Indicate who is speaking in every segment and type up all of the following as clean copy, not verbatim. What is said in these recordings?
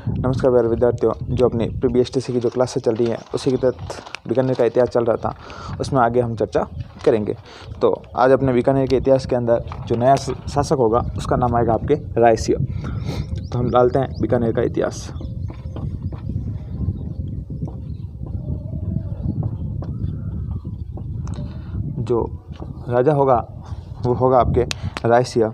Speaker 1: नमस्कार प्यारे विद्यार्थियों, जो अपनी प्री-BSTC की जो क्लासेस चल रही हैं उसी के तहत बीकानेर का इतिहास चल रहा था, उसमें आगे हम चर्चा करेंगे। तो आज अपने बीकानेर के इतिहास के अंदर जो नया शासक होगा उसका नाम आएगा आपके रायसिंह। तो हम डालते हैं बीकानेर का इतिहास। जो राजा होगा वो होगा आपके रायसिंह।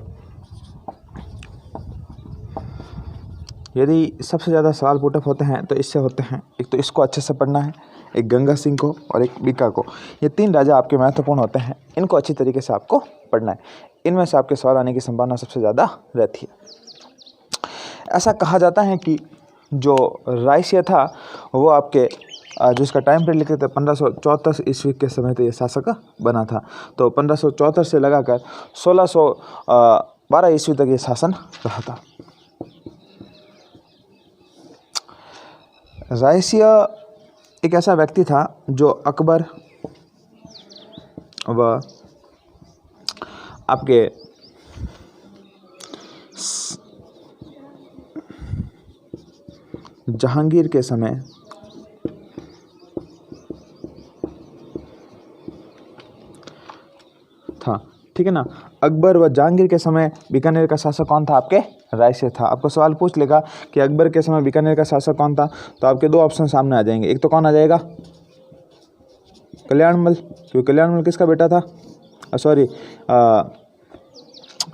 Speaker 1: यदि सबसे ज़्यादा सवाल पुटअप होते हैं तो इससे होते हैं, एक तो इसको अच्छे से पढ़ना है, एक गंगा सिंह को और एक बीका को। ये तीन राजा आपके महत्वपूर्ण होते हैं, इनको अच्छी तरीके से आपको पढ़ना है। इनमें से आपके सवाल आने की संभावना सबसे ज़्यादा रहती है। ऐसा कहा जाता है कि जो रायसिंह था वो आपके जो इसका टाइम पीरियड लिखते थे 1574 ईस्वी के समय तो ये शासक बना था। तो 1574 से लगाकर 1612 ईस्वी तक ये शासन रहा था। रायसिंह एक ऐसा व्यक्ति था जो अकबर व आपके जहांगीर के समय था, ठीक है ना। अकबर व जहांगीर के समय बीकानेर का शासक कौन था? आपके रायसिंह था। आपको सवाल पूछ लेगा कि अकबर के समय बीकानेर का शासक कौन था, तो आपके दो ऑप्शन सामने आ जाएंगे। एक तो कौन आ जाएगा? कल्याणमल, क्योंकि कल्याणमल किसका बेटा था?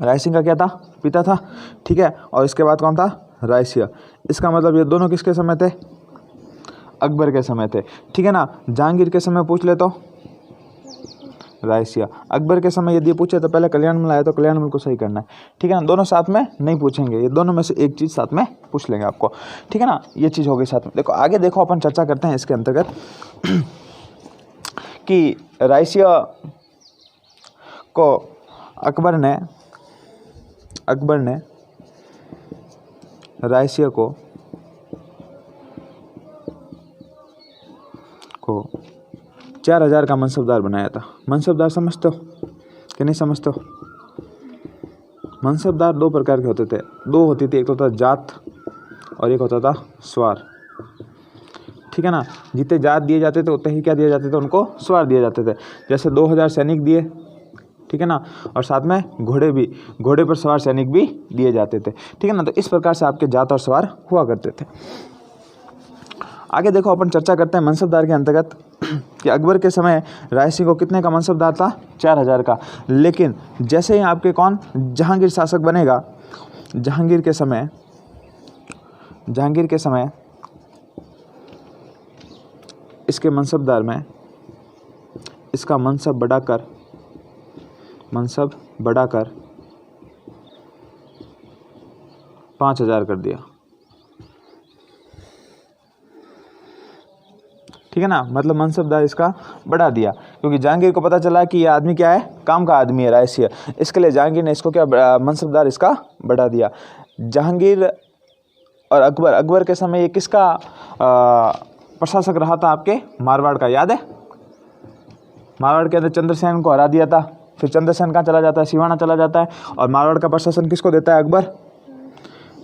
Speaker 1: रायसिंह का क्या था? पिता था, ठीक है। और इसके बाद कौन था? रायसिंह। इसका मतलब ये दोनों किसके समय थे? अकबर के समय थे, ठीक है ना। जहांगीर के समय पूछ ले तो रायसिंह। अकबर के समय यदि पूछे तो पहले कल्याणमल आया तो कल्याणमल को सही करना है, ठीक है ना। दोनों साथ में नहीं पूछेंगे, ये दोनों में से एक चीज़ साथ में पूछ लेंगे आपको, ठीक है ना। ये चीज़ हो गई साथ में। देखो आगे देखो, अपन चर्चा करते हैं इसके अंतर्गत कि रायसिंह को अकबर ने रायसिंह को 4000 का मनसबदार बनाया था। मनसबदार समझते हो कि नहीं समझते हो? मनसबदार दो प्रकार के होते थे, दो होती थी, एक होता था जात और एक होता था स्वार, ठीक है ना। जितने जात दिए जाते थे उतने ही क्या दिए जाते थे? उनको स्वार दिए जाते थे। जैसे 2000 सैनिक दिए, ठीक है ना, और साथ में घोड़े पर सवार सैनिक भी दिए जाते थे, ठीक है ना। तो इस प्रकार से आपके जात और स्वार हुआ करते थे। आगे देखो, अपन चर्चा करते हैं मनसबदार के अंतर्गत कि अकबर के समय रायसिंह को कितने का मनसबदार था? 4000 का। लेकिन जैसे ही आपके कौन जहांगीर शासक बनेगा, जहांगीर के समय इसके मनसबदार में इसका मनसब बढ़ाकर 5000 कर दिया, ठीक है ना। मतलब मनसबदार इसका बढ़ा दिया, क्योंकि जहांगीर को पता चला कि ये आदमी क्या है? काम का आदमी है रायसिंह। इसके लिए जहांगीर ने इसको क्या मनसबदार इसका बढ़ा दिया। जहांगीर और अकबर के समय ये किसका प्रशासक रहा था? आपके मारवाड़ का। याद है? मारवाड़ के अंदर चंद्रसेन को हरा दिया था, फिर चंद्रसेन कहाँ चला जाता है? सिवाना चला जाता है। और मारवाड़ का प्रशासन किसको देता है? अकबर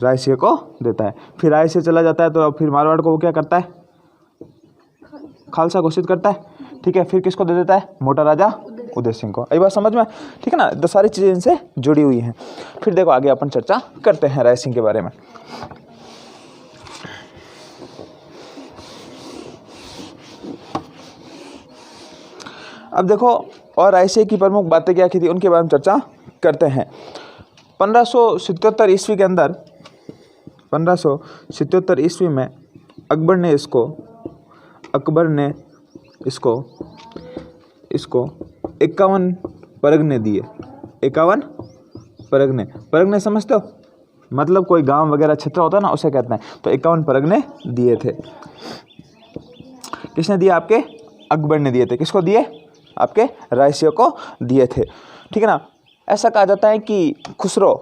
Speaker 1: रायसिंह को देता है। फिर रायसिंह चला जाता है तो फिर मारवाड़ को वो क्या करता है? खालसा घोषित करता है, ठीक है। फिर किसको दे देता है? मोटा राजा उदय सिंह को। ये बात समझ में, ठीक है ना। तो सारी चीज़ें इनसे जुड़ी हुई हैं। फिर देखो आगे अपन चर्चा करते हैं रायसिंह के बारे में। अब देखो, और रायसिंह की प्रमुख बातें क्या की थी उनके बारे में चर्चा करते हैं। 1577 ईस्वी के अंदर 1577 ईस्वी में अकबर ने इसको 51 परगने दिए। 51 परगने समझते हो? मतलब कोई गांव वगैरह क्षेत्र होता है ना, उसे कहते हैं। तो 51 परगने दिए थे। किसने दिए? आपके अकबर ने दिए थे। किसको दिए? आपके रायसिंह को दिए थे, ठीक है ना। ऐसा कहा जाता है कि खुसरो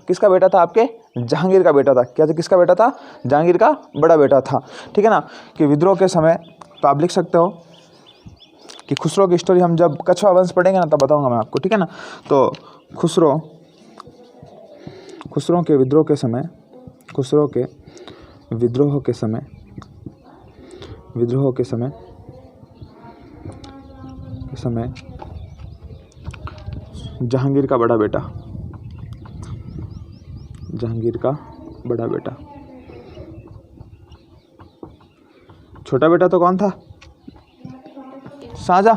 Speaker 1: किसका बेटा था? आपके जहांगीर का बेटा था। क्या था? किसका बेटा था? जहांगीर का बड़ा बेटा था, ठीक है ना। कि विद्रोह के समय तो आप लिख सकते हो कि खुसरो की स्टोरी हम जब कछवा वंश पढ़ेंगे ना तब बताऊंगा मैं आपको, ठीक है ना। तो खुसरो के विद्रोह के समय खुसरो के विद्रोह के समय जहांगीर का बड़ा बेटा, छोटा बेटा तो कौन था? शाहजहाँ,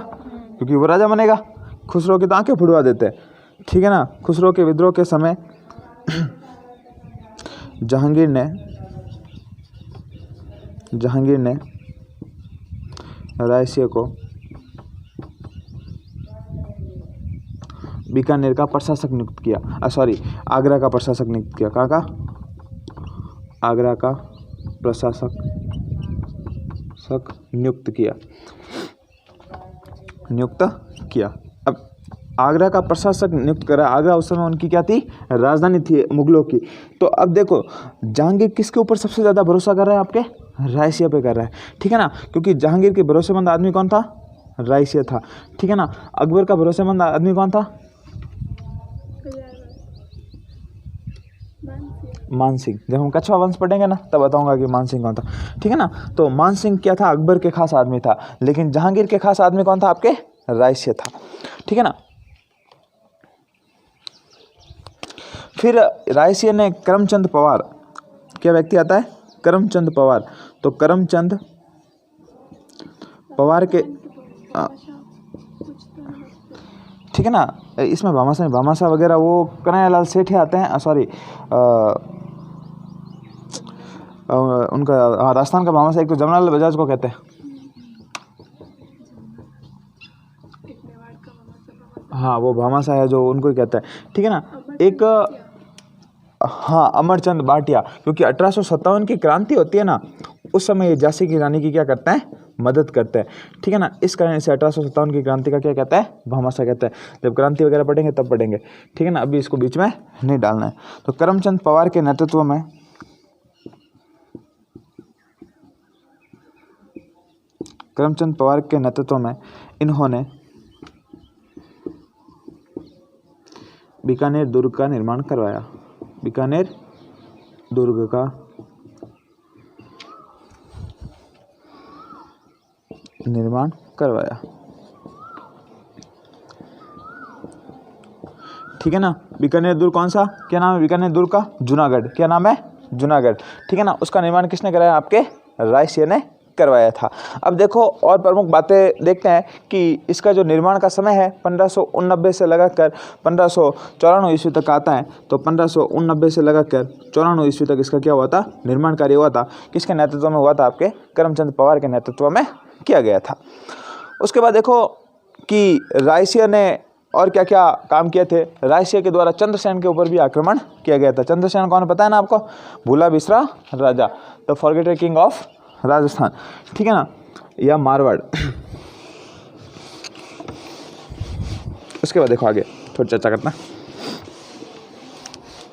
Speaker 1: क्योंकि वो राजा बनेगा। खुसरो की तो आंखें फुड़वा देते हैं, ठीक है ना। खुसरो के विद्रोह के समय जहांगीर ने रायसीय को बीकानेर का प्रशासक नियुक्त किया, आगरा का प्रशासक नियुक्त किया। कहाँ का? आगरा का प्रशासक नियुक्त किया। अब आगरा का प्रशासक नियुक्त करा। आगरा उस समय उनकी क्या थी? राजधानी थी मुगलों की। तो अब देखो जहांगीर किसके ऊपर सबसे ज़्यादा भरोसा कर रहा है? आपके रायसीया पे कर रहा है, ठीक है ना। क्योंकि जहांगीर के भरोसेमंद आदमी कौन था? रायसीया था, ठीक है ना। अकबर का भरोसेमंद आदमी कौन था? मानसिंह। जब हम कछवा वंश पढ़ेंगे ना तब बताऊंगा कि मानसिंह कौन था, ठीक है ना। तो मानसिंह क्या था? अकबर के खास आदमी था। लेकिन जहांगीर के खास आदमी कौन था? आपके रायसीया था, ठीक है ना। फिर रायसीया ने करमचंद पवार, क्या व्यक्ति आता है? करमचंद पवार। तो करमचंद पवार के ठीक है ना। इसमें भामाशाह वगैरह वो कन्हैयालाल सेठ आते हैं, उनका राजस्थान का भामाशाह एक तो जमनालाल बजाज को कहते हैं। हाँ, वो भामाशाह है जो उनको ही कहते हैं, ठीक है ना। एक अमरचंद भाटिया, क्योंकि 1857 की क्रांति होती है ना, उस समय ये झांसी की रानी की क्या करते हैं? मदद करते हैं, ठीक है ना। इस कारण इसे 1857 की क्रांति का क्या कहता है? भामाशाह कहता है। जब क्रांति वगैरह पढ़ेंगे तब पढ़ेंगे, ठीक है ना। अभी इसको बीच में नहीं डालना है। तो करमचंद पवार के नेतृत्व में इन्होंने बीकानेर दुर्ग का निर्माण करवाया। बीकानेर दुर्ग का निर्माण करवाया, ठीक है ना। बीकानेर दुर्ग कौन सा? क्या नाम है बीकानेर दुर्ग का? जूनागढ़। क्या नाम है? जूनागढ़, ठीक है ना। उसका निर्माण किसने कराया? आपके रायसीया ने करवाया था। अब देखो और प्रमुख बातें देखते हैं कि इसका जो निर्माण का समय है 1589 से लगाकर 1594 ईस्वी तक आता है। तो 1589 से लगाकर 94 ईस्वी तक इसका क्या हुआ था? निर्माण कार्य हुआ था। किसके नेतृत्व में हुआ था? आपके करमचंद पवार के नेतृत्व में किया गया था। उसके बाद देखो कि रायसीया ने और क्या क्या काम किए थे। रायसीया के द्वारा चंद्रसेन के ऊपर भी आक्रमण किया गया था। चंद्रसेन कौन पता है ना आपको? भूला बिसरा राजा, द फॉरगेटेड किंग ऑफ राजस्थान, ठीक है ना, या मारवाड़। उसके बाद देखो आगे थोड़ी चर्चा करते हैं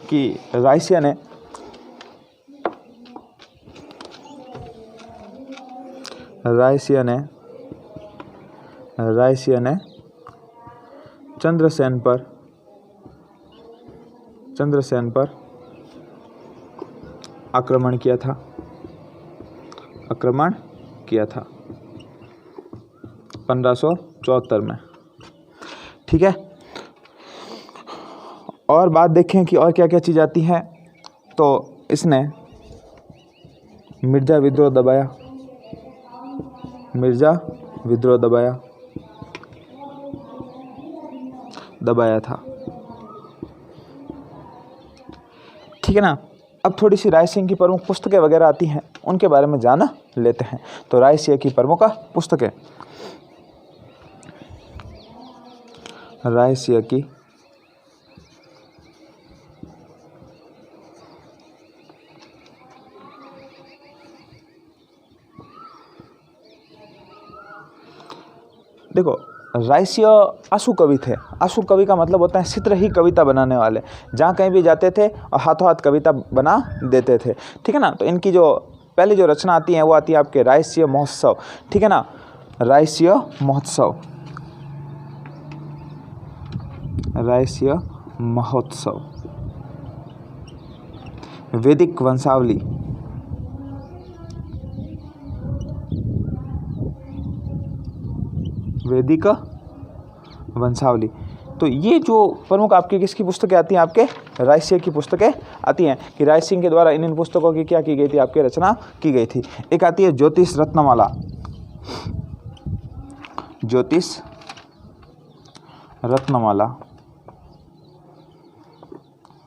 Speaker 1: कि रायसीया ने चंद्रसेन पर आक्रमण किया था 1574 में, ठीक है। और बात देखें कि और क्या क्या चीज़ आती है। तो इसने मिर्ज़ा विद्रोह दबाया था, ठीक है ना। अब थोड़ी सी रायसीया की प्रमुख पुस्तकें वगैरह आती हैं, उनके बारे में जान लेते हैं। तो रायसीया की प्रमुख पुस्तकें, रायसीया की देखो रायसीया आंसू कवि थे। आंसू कवि का मतलब होता है चित्र ही कविता बनाने वाले। जहाँ कहीं भी जाते थे और हाथों हाथ कविता बना देते थे, ठीक है ना। तो इनकी जो पहली जो रचना आती है वो आती है आपके रायसीया महोत्सव, ठीक है ना। रायसीया महोत्सव वैदिक वंशावली, वैदिक वंशावली। तो ये जो प्रमुख आपकी किसकी पुस्तकें आती हैं, आपके रायसीय की पुस्तकें आती हैं कि राय सिंह के द्वारा इन पुस्तकों की क्या की गई थी, आपकी रचना की गई थी। एक आती है ज्योतिष रत्नमाला, ज्योतिष रत्नमाला,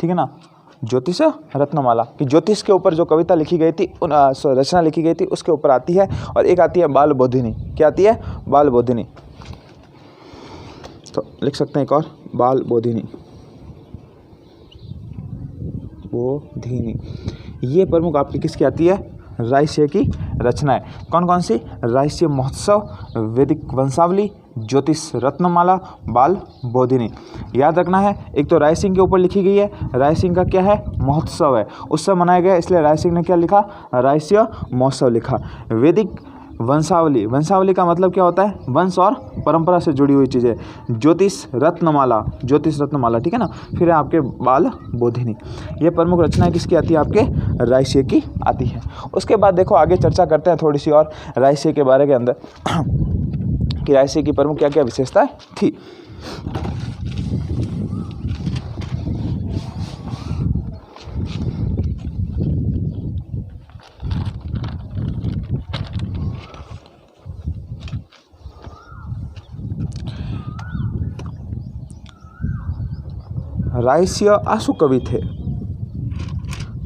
Speaker 1: ठीक है ना, ज्योतिष रत्नमाला कि ज्योतिष के ऊपर जो कविता लिखी गई थी, रचना लिखी गई थी उसके ऊपर आती है। और एक आती है बाल बोधिनी, क्या आती है, बाल बोधिनी। तो लिख सकते हैं एक और, बाल बोधिनी, बोधिनी। ये प्रमुख आपकी किसकी आती है, रायसीय की रचनाएं। कौन कौन सी, रायसीय महोत्सव, वैदिक वंशावली, ज्योतिष रत्नमाला, बाल बोधिनी। याद रखना है, एक तो राय सिंह के ऊपर लिखी गई है, राय सिंह का क्या है, महोत्सव है, उससे मनाया गया, इसलिए राय सिंह ने क्या लिखा, रायसीय महोत्सव लिखा। वैदिक वंशावली, वंशावली का मतलब क्या होता है, वंश और परंपरा से जुड़ी हुई चीज़ें। ज्योतिष रत्नमाला, ज्योतिष रत्नमाला, ठीक है ना। फिर है आपके बाल बोधिनी। ये प्रमुख रचनाएं किसकी आती है, आपके रायसीय की आती है। उसके बाद देखो आगे चर्चा करते हैं थोड़ी सी और रायसीय के बारे के अंदर कि रायसीय की प्रमुख क्या क्या विशेषताएं थी। रायसीय आशु कवि थे,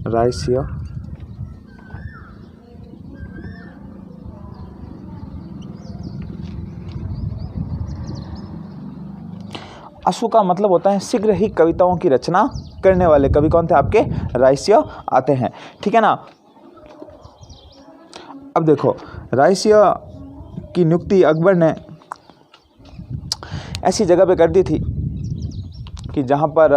Speaker 1: रायसीय आशु का मतलब होता है शीघ्र ही कविताओं की रचना करने वाले कवि। कौन थे, आपके रायसीय आते हैं, ठीक है ना। अब देखो रायसीय की नियुक्ति अकबर ने ऐसी जगह पे कर दी थी कि जहाँ पर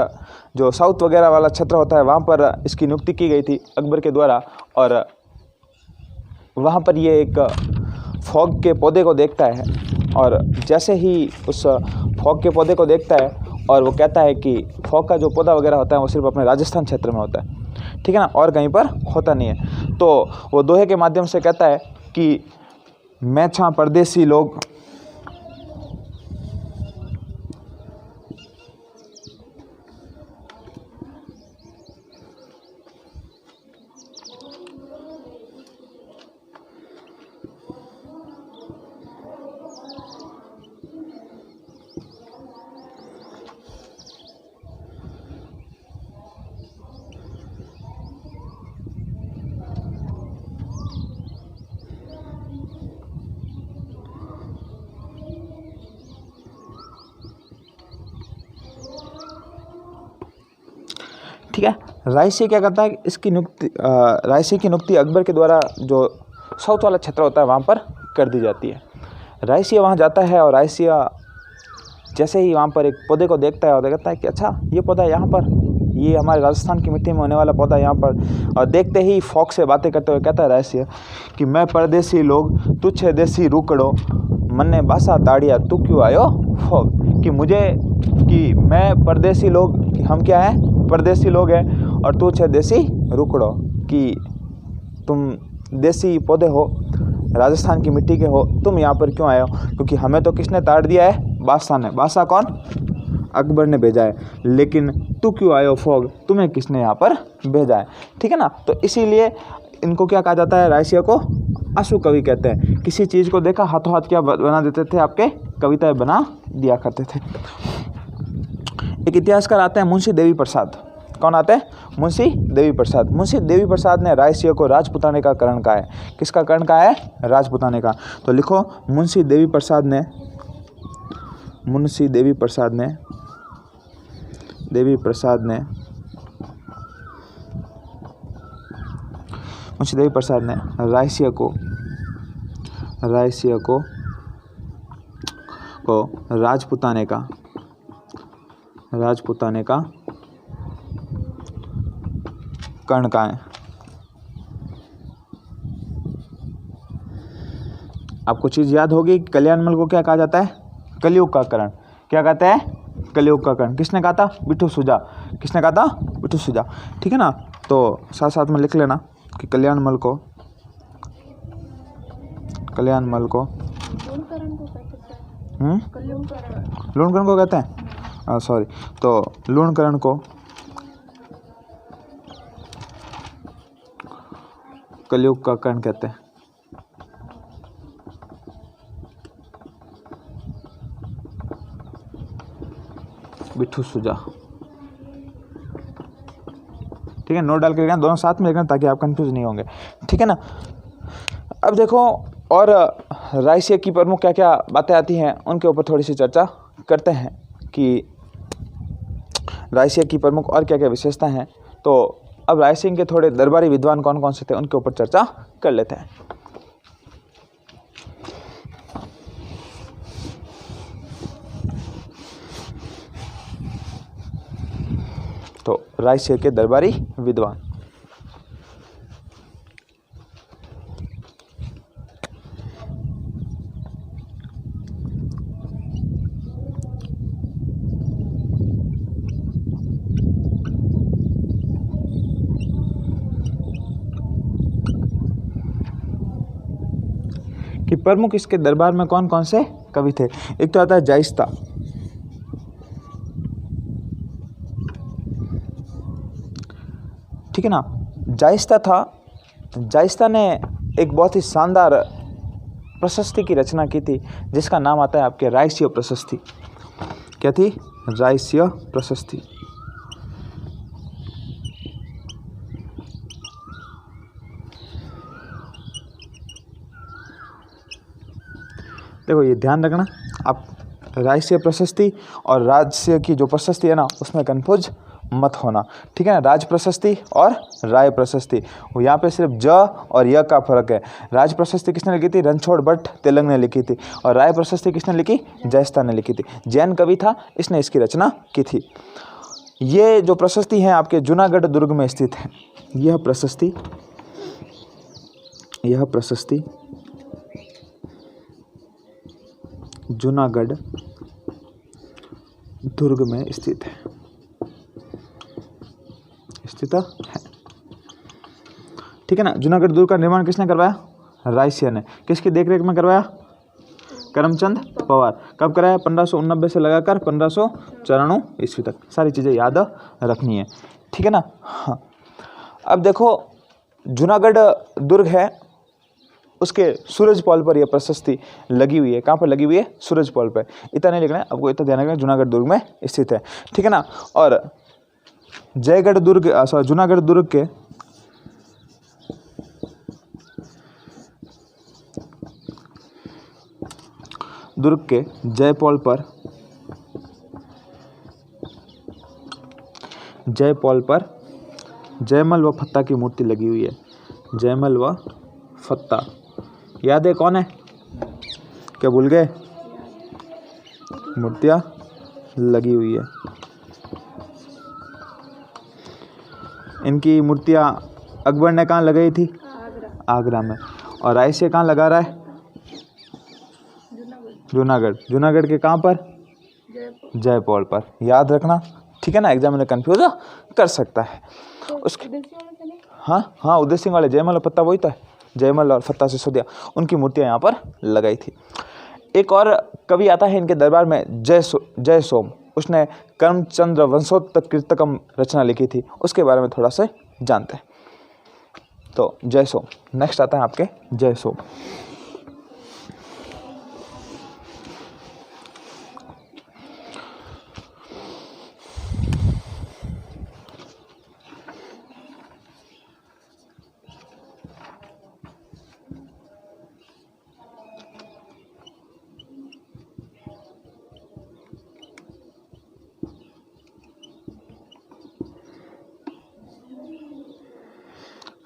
Speaker 1: जो साउथ वगैरह वाला क्षेत्र होता है वहाँ पर इसकी नियुक्ति की गई थी अकबर के द्वारा। और वहाँ पर ये एक फॉग के पौधे को देखता है और जैसे ही उस फॉग के पौधे को देखता है और वो कहता है कि फॉग का जो पौधा वगैरह होता है वो सिर्फ अपने राजस्थान क्षेत्र में होता है, ठीक है ना, और कहीं पर होता नहीं है। तो वो दोहे के माध्यम से कहता है कि मैं छा परदेसी लोग ठीक है। रायसीय क्या करता है, इसकी नियुक्ति रायसीय की नियुक्ति अकबर के द्वारा जो साउथ वाला क्षेत्र होता है वहाँ पर कर दी जाती है। रायसीय वहाँ जाता है और रायसीय जैसे ही वहाँ पर एक पौधे को देखता है और कहता है कि अच्छा ये पौधा यहाँ पर, ये हमारे राजस्थान की मिट्टी में होने वाला पौधा यहाँ पर। और देखते ही फॉग से बातें करते हुए कहता है रायसीय कि मैं परदेसी लोग तुझे देसी रुकड़ो मन्ने बासा ताड़िया तू क्यों आयो फॉग, कि मुझे, कि मैं परदेसी लोग, हम क्या हैं, परदेसी लोग हैं और तू छे देसी रुकड़ो, कि तुम देसी पौधे हो, राजस्थान की मिट्टी के हो, तुम यहाँ पर क्यों आए हो, क्योंकि हमें तो किसने ताड़ दिया है, बादशाह ने। बादशाह कौन, अकबर ने भेजा है, लेकिन तू क्यों आए हो फॉग, तुम्हें किसने यहाँ पर भेजा है, ठीक है ना। तो इसीलिए इनको क्या कहा जाता है, रायसीय को आशु कवि कहते हैं। किसी चीज़ को देखा हाथों हाथ क्या बना देते थे, आपके कविताएं बना दिया करते थे। एक इतिहासकार आते हैं मुंशी देवी प्रसाद। कौन आते हैं, मुंशी देवी प्रसाद। मुंशी देवी प्रसाद ने रायसीय को राजपुताने का करण कहा है। किसका करण कहा है, राजपुताने का। तो लिखो मुंशी देवी प्रसाद ने, मुंशी देवी प्रसाद ने, देवी प्रसाद ने, मुंशी देवी प्रसाद ने रायसीय को, रायसीय को राजपुताने का, राजपुताने का कर्ण का है। आपको चीज़ याद होगी, कल्याणमल को क्या कहा जाता है, कलयुग का कर्ण। क्या कहते हैं, कलयुग का कर्ण। किसने कहा था, बिट्ठू सुजा। किसने कहा था, बिट्ठू सुजा, ठीक है ना। तो साथ साथ में लिख लेना कि कल्याणमल को लूणकरण को कहते हैं, सॉरी, तो लूणकरण को कलयुग का कर्ण कहते हैं। बिट्ठू सुजा, ठीक है, नोट डाल के लिखना, दोनों साथ में लिखना ताकि आप कंफ्यूज नहीं होंगे, ठीक है ना। अब देखो और रायसीय की प्रमुख क्या क्या बातें आती हैं उनके ऊपर थोड़ी सी चर्चा करते हैं कि रायसीय की प्रमुख और क्या क्या विशेषता हैं। तो अब रायसीन के थोड़े दरबारी विद्वान कौन कौन से थे उनके ऊपर चर्चा कर लेते हैं। तो रायसीन के दरबारी विद्वान, कि प्रमुख इसके दरबार में कौन कौन से कवि थे। एक तो आता है जायस्ता, ठीक है ना। जायस्ता था, जायस्ता ने एक बहुत ही शानदार प्रशस्ति की रचना की थी जिसका नाम आता है आपके रायसीय प्रशस्ति। क्या थी? रायसीय प्रशस्ति। देखो ये ध्यान रखना, आप रायसीय प्रशस्ति और राजसीय की जो प्रशस्ति है ना उसमें कंफ्यूज मत होना, ठीक है ना। राज प्रशस्ति और राय प्रशस्ति, यहाँ पे सिर्फ ज और य का फर्क है। राज प्रशस्ति किसने लिखी थी? रणछोड़ भट्ट तेलंग ने लिखी थी, और राय प्रशस्ति किसने लिखी? जयस्ता ने लिखी थी। जैन कवि था, इसने इसकी रचना की थी। ये जो प्रशस्ति है आपके जूनागढ़ दुर्ग में स्थित है। यह प्रशस्ति जूनागढ़ दुर्ग में स्थित है, ठीक है ना। जूनागढ़ दुर्ग का निर्माण किसने करवाया? रायसीय ने। किसकी देखरेख में करवाया? करमचंद पवार। कब कराया? 1589 से लगाकर 1594 ईस्वी तक। सारी चीज़ें याद रखनी है, ठीक है ना। हाँ, अब देखो जूनागढ़ दुर्ग है, उसके सूरज पोल पर यह प्रशस्ति लगी हुई है। कहाँ पर लगी हुई है? सूरज पोल पर। इतना नहीं लिखना है आपको, इतना ध्यान रखना, जूनागढ़ दुर्ग में स्थित है, ठीक है ना। और जूनागढ़ दुर्ग के जयपोल पर जयमल व फत्ता की मूर्ति लगी हुई है। जयमल व फत्ता, याद है कौन है? क्या भूल गए? मूर्तियाँ लगी हुई है। इनकी मूर्तियाँ अकबर ने कहाँ लगाई थी? आगरा में। और रायसीय कहाँ लगा रहा है? जूनागढ़ के कहाँ पर? जयपोल पर। याद रखना, ठीक है ना, एग्जाम में कंफ्यूज कर सकता है। उसके हाँ उदय सिंह वाले जयमल और फत्ता वही तो है, जयमल और फत्ता सिसोदिया, उनकी मूर्तियाँ यहाँ पर लगाई थी। एक और कवि आता है इनके दरबार में, जय सोम। उसने कर्मचंद्र वंशोत्तर कीर्तकम रचना लिखी थी, उसके बारे में थोड़ा सा जानते हैं। तो जय सोम नेक्स्ट आता है आपके, जय सोम।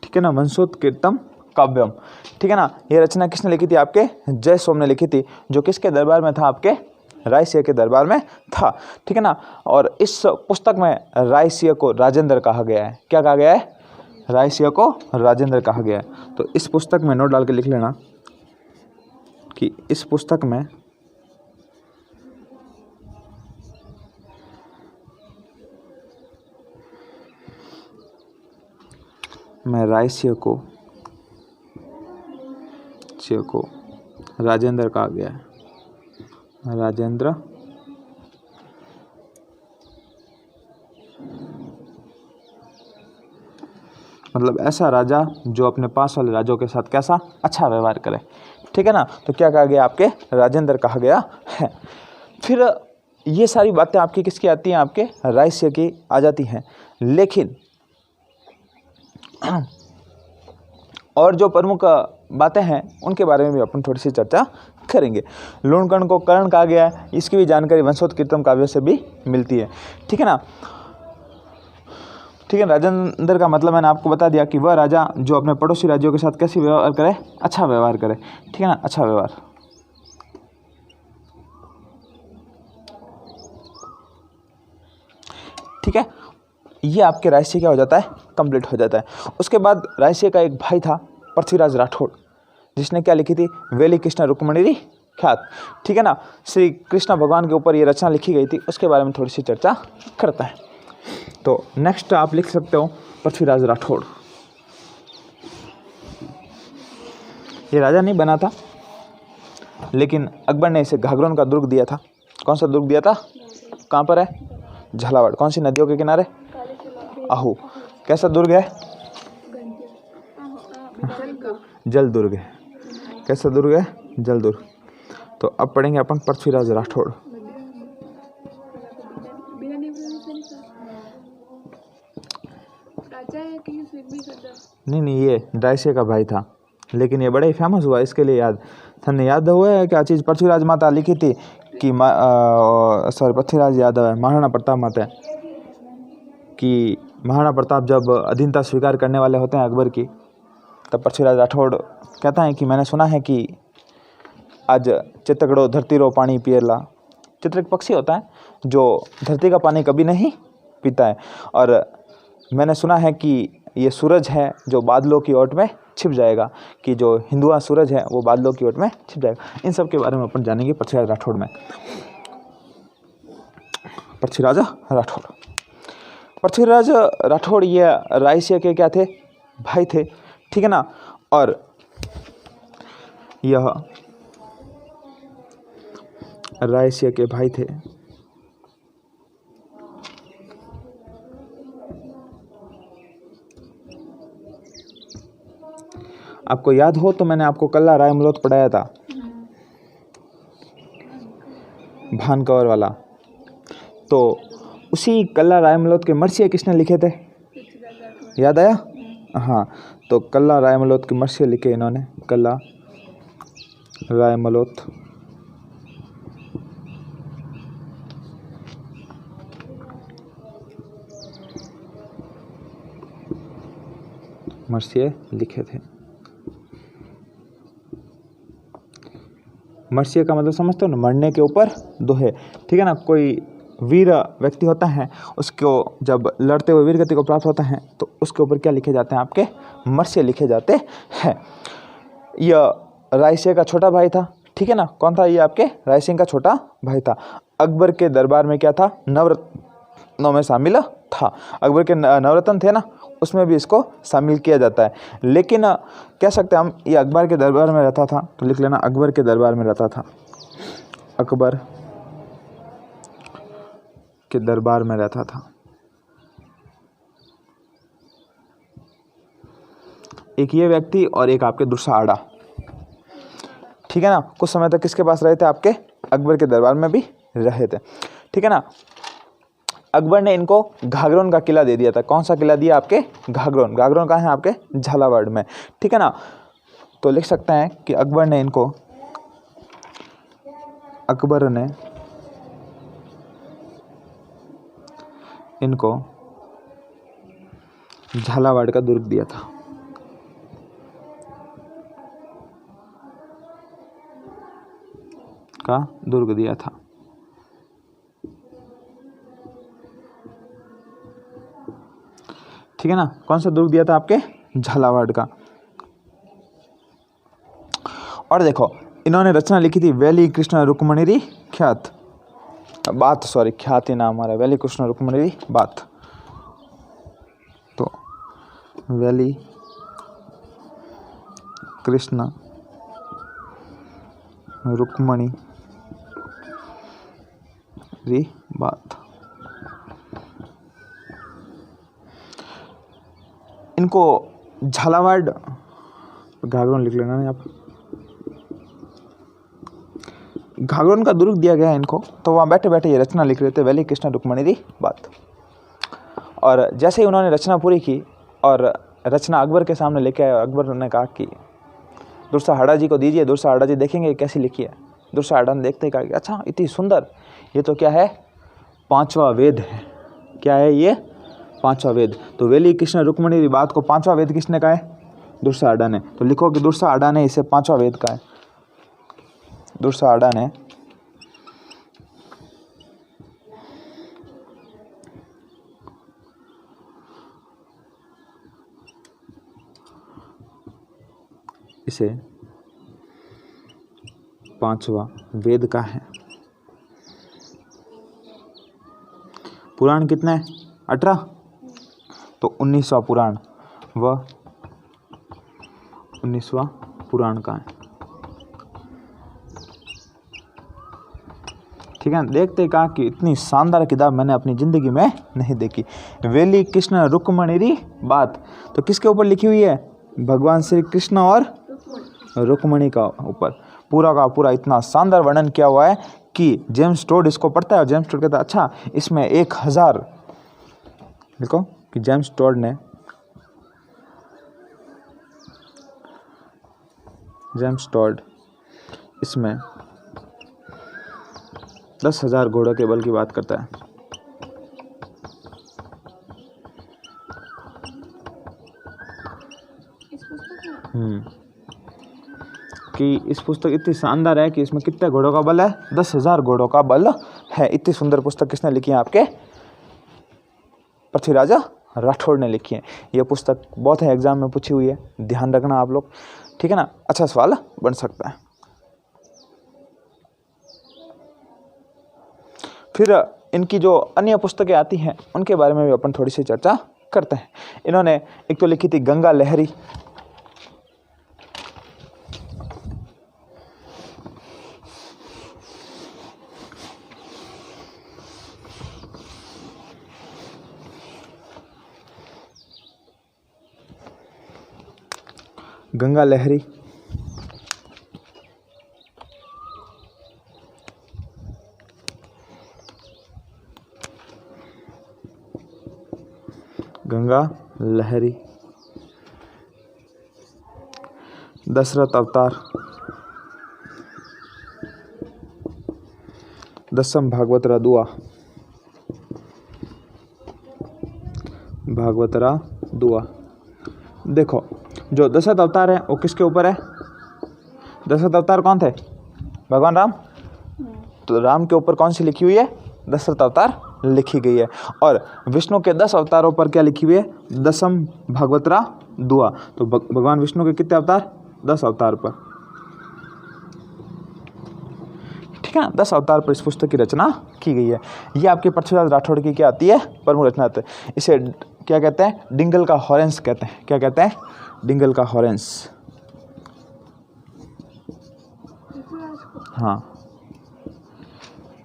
Speaker 1: ठीक है ना, वंशोत्कीर्तम काव्यम, ठीक है ना। ये रचना किसने लिखी थी? आपके जय सोम ने लिखी थी, जो किसके दरबार में था? आपके रायसीय के दरबार में था, ठीक है ना। और इस पुस्तक में रायसीय को राजेंद्र कहा गया है। क्या कहा गया है? रायसीय को राजेंद्र कहा गया है। तो इस पुस्तक में नोट डाल के लिख लेना कि इस पुस्तक में में रायस्य को राजेंद्र कहा गया है। राजेंद्र मतलब ऐसा राजा जो अपने पास वाले राजाओं के साथ कैसा अच्छा व्यवहार करे, ठीक है ना। तो क्या कहा गया, आपके राजेंद्र कहा गया है। फिर ये सारी बातें आपकी किसकी आती हैं, आपके रायस्य की आ जाती हैं। लेकिन और जो प्रमुख बातें हैं उनके बारे में भी अपन थोड़ी सी चर्चा करेंगे। लूणकर्ण को कर्ण कहा गया है, इसकी भी जानकारी वंशोत्कृतम काव्य से भी मिलती है, ठीक है ना। ठीक है, राजेंद्र का मतलब मैंने आपको बता दिया कि वह राजा जो अपने पड़ोसी राज्यों के साथ कैसे व्यवहार करे, अच्छा व्यवहार करे, ठीक है ना, अच्छा व्यवहार। ठीक है, ये आपके रायस्य क्या हो जाता है, कंप्लीट हो जाता है। उसके बाद रायस्य का एक भाई था पृथ्वीराज राठौड़, जिसने क्या लिखी थी, वेली कृष्ण रुक्मिणी ख्यात, ठीक है ना। श्री कृष्ण भगवान के ऊपर ये रचना लिखी गई थी, उसके बारे में थोड़ी सी चर्चा करता है। तो नेक्स्ट आप लिख सकते हो पृथ्वीराज राठौड़। ये राजा नहीं बना था, लेकिन अकबर ने इसे घाघरों का दुर्ग दिया था। कौन सा दुर्ग दिया था, कहाँ पर है, झालावाड़। कौन सी नदियों के किनारे, आहू। कैसा दुर्ग है, जल दुर्ग है। कैसा दुर्ग है, जल दुर्ग। तो अब पढ़ेंगे अपन पृथ्वीराज राठौड़। नहीं, ये रायस्य का भाई था, लेकिन ये बड़ा ही फेमस हुआ, इसके लिए याद थाने याद हुआ है क्या चीज़, पृथ्वीराज माता लिखी थी कि सॉरी पृथ्वीराज यादव है, महाराणा प्रताप माता है कि महाराणा प्रताप जब अधीनता स्वीकार करने वाले होते हैं अकबर की, तब पृथ्वीराज राठौड़ कहता है कि मैंने सुना है कि आज चित्तकड़ो धरती रो पानी पियला। चित्र एक पक्षी होता है जो धरती का पानी कभी नहीं पीता है, और मैंने सुना है कि ये सूरज है जो बादलों की ओट में छिप जाएगा, कि जो हिंदुआ सूरज है वो बादलों की ओट में छिप जाएगा। इन सब के बारे में अपन जानेंगे पृथ्वीराज राठौड़ में। पृथ्वीराज राठौड़, पृथ्वीराज राठौड़ ये रायस्य के क्या थे, भाई थे, ठीक है ना। और यह रायस्य के भाई थे। आपको याद हो तो मैंने आपको कल्ला रायमलोत पढ़ाया था, भान कंवर वाला। तो उसी कल्ला रायमलोत के मर्सिया किसने लिखे थे, याद आया, हाँ। तो कल्ला रायमलोत के मर्सिया लिखे इन्होंने, कल्ला रायमलोत। मर्सिया लिखे थे। मर्सिया का मतलब समझते हो ना, मरने के ऊपर दोहे, ठीक है ना। कोई वीर व्यक्ति होता है, उसको जब लड़ते हुए वीर गति को प्राप्त होता है तो उसके ऊपर क्या लिखे जाते हैं, आपके मर्सिया लिखे जाते हैं। यह रायसिंह का छोटा भाई था, ठीक है ना। कौन था ये, आपके रायसिंह का छोटा भाई था। अकबर के दरबार में क्या था, नवरत्नों में शामिल था। अकबर के नवरत्न थे ना, उसमें भी इसको शामिल किया जाता है। लेकिन कह सकते हैं हम ये अकबर के दरबार में रहता था, तो लिख लेना अकबर के दरबार में रहता था। अकबर के दरबार में रहता था। एक ये व्यक्ति और एक आपके दुर्सा आड़ा, ठीक है ना। कुछ समय तक किसके पास रहे थे, आपके अकबर के दरबार में भी रहे थे, ठीक है ना। अकबर ने इनको घाघरों का किला दे दिया था। कौन सा किला दिया, आपके घाघरों। घाघरों कहाँ है, आपके झालावाड़ में, ठीक है ना। तो लिख सकते हैं कि अकबर ने इनको झालावाड़ का दुर्ग दिया था। का दुर्ग दिया था। ठीक है ना। कौन सा दुर्ग दिया था, आपके झालावाड़ का। और देखो इन्होंने रचना लिखी थी वेली कृष्ण रुक्मिणी ख्यात बात, सॉरी ख्याति नाम हमारा, वेली कृष्ण रुक्मिणी बात। तो वेली कृष्ण रुक्मणी री बात। इनको झालावाड़ घाघरों लिख लेना यहाँ पर। घाघरों का दुर्ग दिया गया है इनको, तो वहाँ बैठे बैठे ये रचना लिख रहे थे, वैली कृष्ण रुक्मणी री बात। और जैसे ही उन्होंने रचना पूरी की और रचना अकबर के सामने लेके आए, अकबर ने कहा कि दुर्साहाड़ा जी को दीजिए, दुर्साहाड़ा जी देखेंगे कैसी लिखी है। दुर्साहाड़ा ने देखते ही कहा कि अच्छा इतनी सुंदर, ये तो क्या है, 5वां वेद है। क्या है ये? 5वां वेद। तो वैली कृष्ण रुक्मणी री बात को 5वां वेद किसने कहा है? दुर्साहाड़ा ने। तो लिखो कि दुर्साहाड़ा ने इसे 5वां वेद कहा है। दुर्साहाड़ा ने इसे 5वां वेद का है। पुराण कितने हैं? 18। तो 19वां पुराण, वह 19वां पुराण का है। ठीक है, देखते कहा कि इतनी शानदार किताब मैंने अपनी ज़िंदगी में नहीं देखी। वैली कृष्ण रुक्मणी री बात, तो किसके ऊपर लिखी हुई है? भगवान श्री कृष्ण और रुक्मणी का ऊपर पूरा का पूरा इतना शानदार वर्णन किया हुआ है कि जेम्स टोड इसको पढ़ता है और जेम्स टोड कहता है अच्छा इसमें 1000, देखो कि जेम्स टोड ने इसमें 10,000 घोड़ों के बल की बात करता है। कि इस पुस्तक इतनी शानदार है कि इसमें कितने घोड़ों का बल है? 10,000 घोड़ों का बल है। इतनी सुंदर पुस्तक किसने लिखी है? आपके पृथ्वीराज राठौड़ ने लिखी है। यह पुस्तक बहुत है, एग्जाम में पूछी हुई है, ध्यान रखना आप लोग, ठीक है ना। अच्छा सवाल बन सकता है। फिर इनकी जो अन्य पुस्तकें आती हैं उनके बारे में भी अपन थोड़ी सी चर्चा करते हैं। इन्होंने एक तो लिखी थी गंगा लहरी, गंगा लहरी, गंगा लहरी, दशरथ अवतार, दसम भागवतरा दुआ, भागवतरा दुआ। देखो जो दशरथ अवतार है वो किसके ऊपर है? दशरथ अवतार कौन थे? भगवान राम। तो राम के ऊपर कौन सी लिखी हुई है? दशरथ अवतार लिखी गई है। और विष्णु के 10 अवतारों पर क्या लिखी हुई है? दसम भागवतरा दुआ। तो भगवान विष्णु के कितने अवतार? 10 अवतार पर, ठीक है ना। 10 अवतार पर इस पुस्तक की रचना की गई है। ये आपके पृथ्वीराज राठौड़ की क्या आती है? प्रमुख रचना आती है। इसे क्या कहते हैं? डिंगल का हॉरेंस कहते हैं। क्या कहते हैं? डिंगल का हॉरेंस। हाँ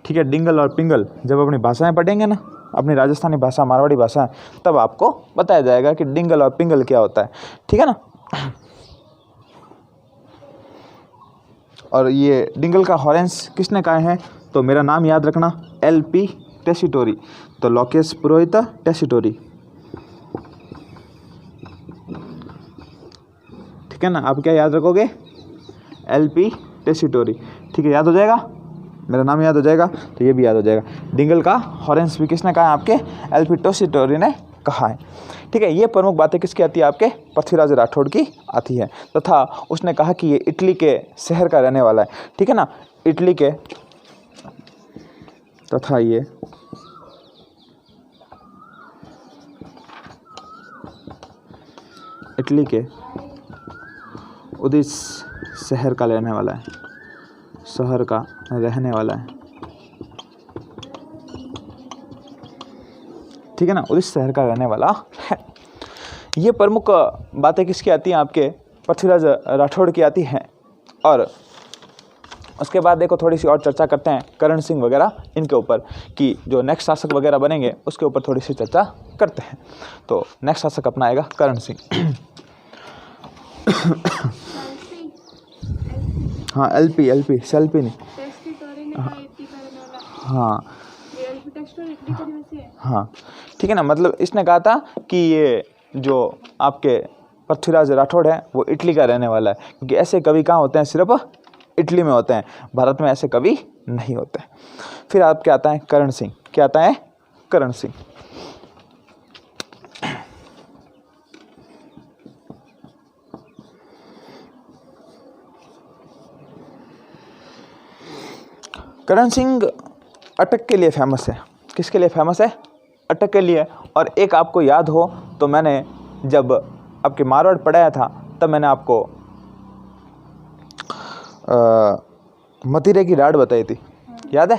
Speaker 1: ठीक है, डिंगल और पिंगल जब अपनी भाषाएं पढ़ेंगे ना, अपनी राजस्थानी भाषा, मारवाड़ी भाषा, तब आपको बताया जाएगा कि डिंगल और पिंगल क्या होता है, ठीक है ना। और ये डिंगल का हॉरेंस किसने कहा है? तो मेरा नाम याद रखना, LP टेसिटोरी। तो लोकेश पुरोहित टेसिटोरी, ठीक है ना। आप क्या याद रखोगे? LP टेसिटोरी, ठीक है, याद हो जाएगा, मेरा नाम याद हो जाएगा तो ये भी याद हो जाएगा। डिंगल का हॉरेंस भी किसने कहा? आपके LP टेसिटोरी ने कहा है, ठीक है। ये प्रमुख बातें किसकी आती है? आपके पृथ्वीराज राठौड़ की आती है। तथा उसने कहा कि ये इटली के शहर का रहने वाला है, ठीक है ना, इटली के, तथा ये इटली के उदिस शहर का रहने वाला है, शहर का रहने वाला है, ठीक है ना, उदिस शहर का रहने वाला है। ये प्रमुख बातें किसकी आती हैं? आपके पृथ्वीराज राठौड़ की आती हैं। और उसके बाद देखो थोड़ी सी और चर्चा करते हैं करण सिंह वगैरह इनके ऊपर, कि जो नेक्स्ट शासक वगैरह बनेंगे उसके ऊपर थोड़ी सी चर्चा करते हैं। तो नेक्स्ट शासक अपना आएगा करण सिंह। हाँ एलपी सेल्पी नहीं, हाँ हाँ ठीक है ना। मतलब इसने कहा था कि ये जो आपके पृथ्वीराज राठौड़ है वो इटली का रहने वाला है, क्योंकि ऐसे कवि कहाँ होते हैं, सिर्फ इटली में होते हैं, भारत में ऐसे कवि नहीं होते। फिर आपके आता है करण सिंह। क्या आता है? करण सिंह। करण सिंह अटक के लिए फेमस है। किसके लिए फेमस है? अटक के लिए। और एक आपको याद हो तो मैंने जब आपके मारवाड़ पढ़ाया था तब मैंने आपको मतीरे की राड बताई थी, याद है?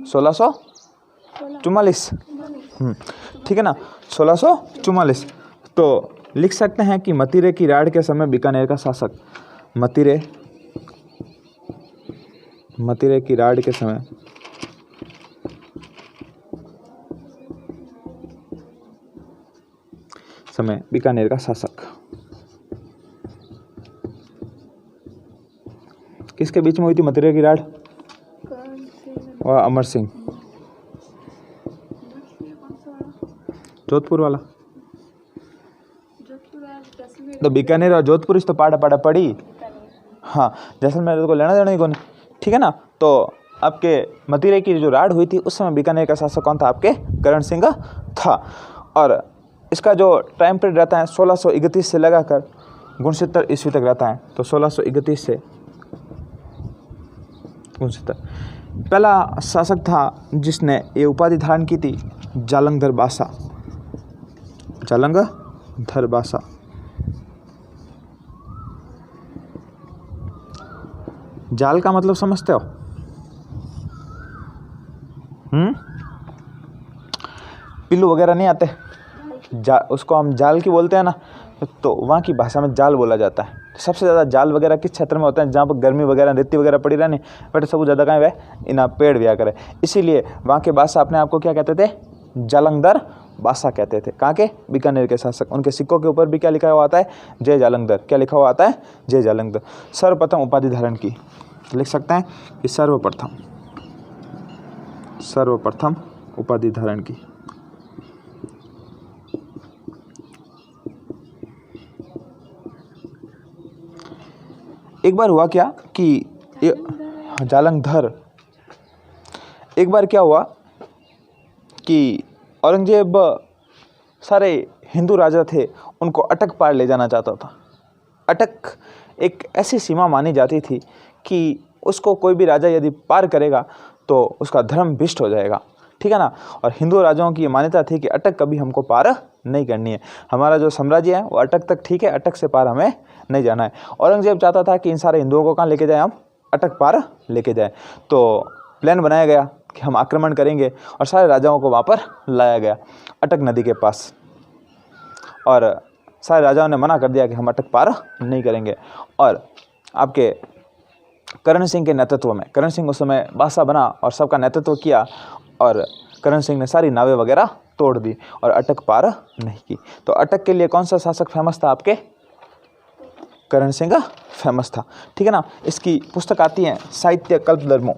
Speaker 1: 1644। ठीक है ना, 1644। तो लिख सकते हैं कि मतीरे की राड के समय बीकानेर का शासक, मतीरे की राड के समय बीकानेर का शासक किसके बीच में हुई थी मतीरे की राड? और अमर सिंह, जोधपुर वाला। तो बीकानेर और जोधपुर इस तो पाड़ा पड़ी। हाँ, जैसलमेर को लेना देना ही कौन, ठीक है ना। तो आपके मतीरे की जो राड हुई थी उस समय बीकानेर का शासक कौन था? आपके करण सिंह था। और इसका जो टाइम पीरियड रहता है 1631 से लगाकर 69 ईस्वी तक रहता है। तो 1631 से 69। पहला शासक था जिसने ये उपाधि धारण की थी, जालंधर बासा। जालंधर बासा। जाल का मतलब समझते हो? पिल्लू वगैरह नहीं आते, उसको हम जाल की बोलते हैं ना, तो वहाँ की भाषा में जाल बोला जाता है। सबसे ज़्यादा जाल वगैरह किस क्षेत्र में होते हैं? जहाँ पर गर्मी वगैरह रेती वगैरह पड़ी रहनी, बट सबसे ज़्यादा कहाँ है? इन पेड़ व्या करे। इसीलिए वहाँ के बादशाह अपने आप को क्या कहते थे? जालंधर बासा कहते थे। कहाँ के? बीकानेर के शासक। उनके सिक्कों के ऊपर भी क्या लिखा हुआ आता है? जय जालंधर। क्या लिखा हुआ आता है? जय जालंधर। सर्वप्रथम उपाधि धारण की, लिख सकते हैं कि सर्वप्रथम उपाधि धारण की। एक बार हुआ क्या कि जालंधर, एक बार क्या हुआ कि औरंगजेब सारे हिंदू राजा थे उनको अटक पार ले जाना चाहता था। अटक एक ऐसी सीमा मानी जाती थी कि उसको कोई भी राजा यदि पार करेगा तो उसका धर्म भ्रष्ट हो जाएगा, ठीक है ना। और हिंदू राजाओं की ये मान्यता थी कि अटक कभी हमको पार नहीं करनी है, हमारा जो साम्राज्य है वो अटक तक ठीक है, अटक से पार हमें नहीं जाना है। औरंगजेब चाहता था कि इन सारे हिंदुओं को कहाँ लेके जाए? हम अटक पार लेके जाए। तो प्लान बनाया गया कि हम आक्रमण करेंगे और सारे राजाओं को वहाँ पर लाया गया अटक नदी के पास। और सारे राजाओं ने मना कर दिया कि हम अटक पार नहीं करेंगे। और आपके करण सिंह के नेतृत्व में, करण सिंह उस समय बादशाह बना और सबका नेतृत्व किया, और करण सिंह ने सारी नावें वगैरह तोड़ दी और अटक पार नहीं की। तो अटक के लिए कौन सा शासक फेमस था? आपके करण सिंह फेमस था, ठीक है ना। इसकी पुस्तक आती है साहित्य कल्पद्रुम।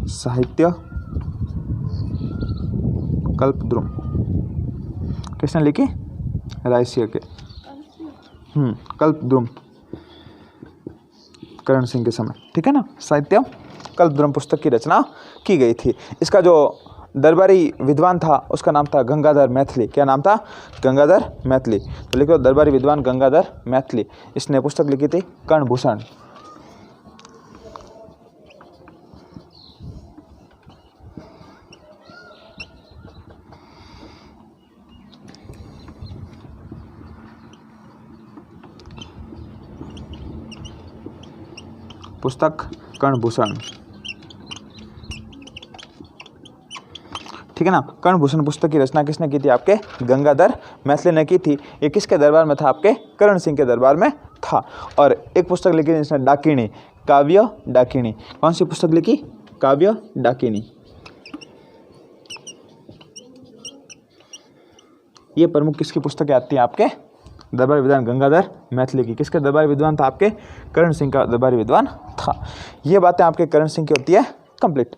Speaker 1: साहित्य कल्पद्रुम किसने लिखी? रायसिंह के। कल्पद्रुम करण सिंह के समय, ठीक है ना। साहित्य कल्पद्रुम पुस्तक की रचना की गई थी। इसका जो दरबारी विद्वान था उसका नाम था गंगाधर मैथिली। क्या नाम था? गंगाधर मैथिली। तो लिखो दरबारी विद्वान गंगाधर मैथिली। इसने पुस्तक लिखी थी कर्णभूषण। पुस्तक कर्णभूषण, ठीक है ना। कर्णभूषण पुस्तक की रचना किसने की थी? आपके गंगाधर मैथिली ने की थी। ये किसके दरबार में था? आपके करण सिंह के दरबार में था। और एक पुस्तक लिखी थी इसने, डाकिनी, काव्य डाकिनी। कौन सी पुस्तक लिखी? काव्य डाकिनी। ये प्रमुख किसकी पुस्तकें आती हैं? आपके दरबारी विद्वान गंगाधर मैथिली की। किसके दरबारी विद्वान था? आपके करण सिंह का दरबारी विद्वान था। ये बातें आपके करण सिंह की होती है कंप्लीट,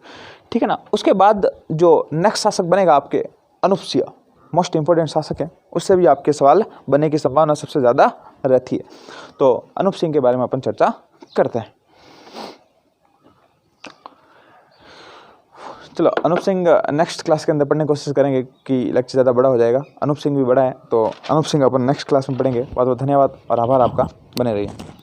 Speaker 1: ठीक है ना। उसके बाद जो नेक्स्ट शासक बनेगा आपके अनूप सिंह, मोस्ट इंपॉर्टेंट शासक है, उससे भी आपके सवाल बनने की संभावना सबसे ज़्यादा रहती है। तो अनूप सिंह के बारे में अपन चर्चा करते हैं। चलो, अनूप सिंह नेक्स्ट क्लास के अंदर पढ़ने की कोशिश करेंगे कि लेक्चर ज़्यादा बड़ा हो जाएगा। अनूप सिंह भी बड़ा है, तो अनूप सिंह अपन नेक्स्ट क्लास में पढ़ेंगे। बहुत बहुत धन्यवाद और आभार आपका, बने रहिए।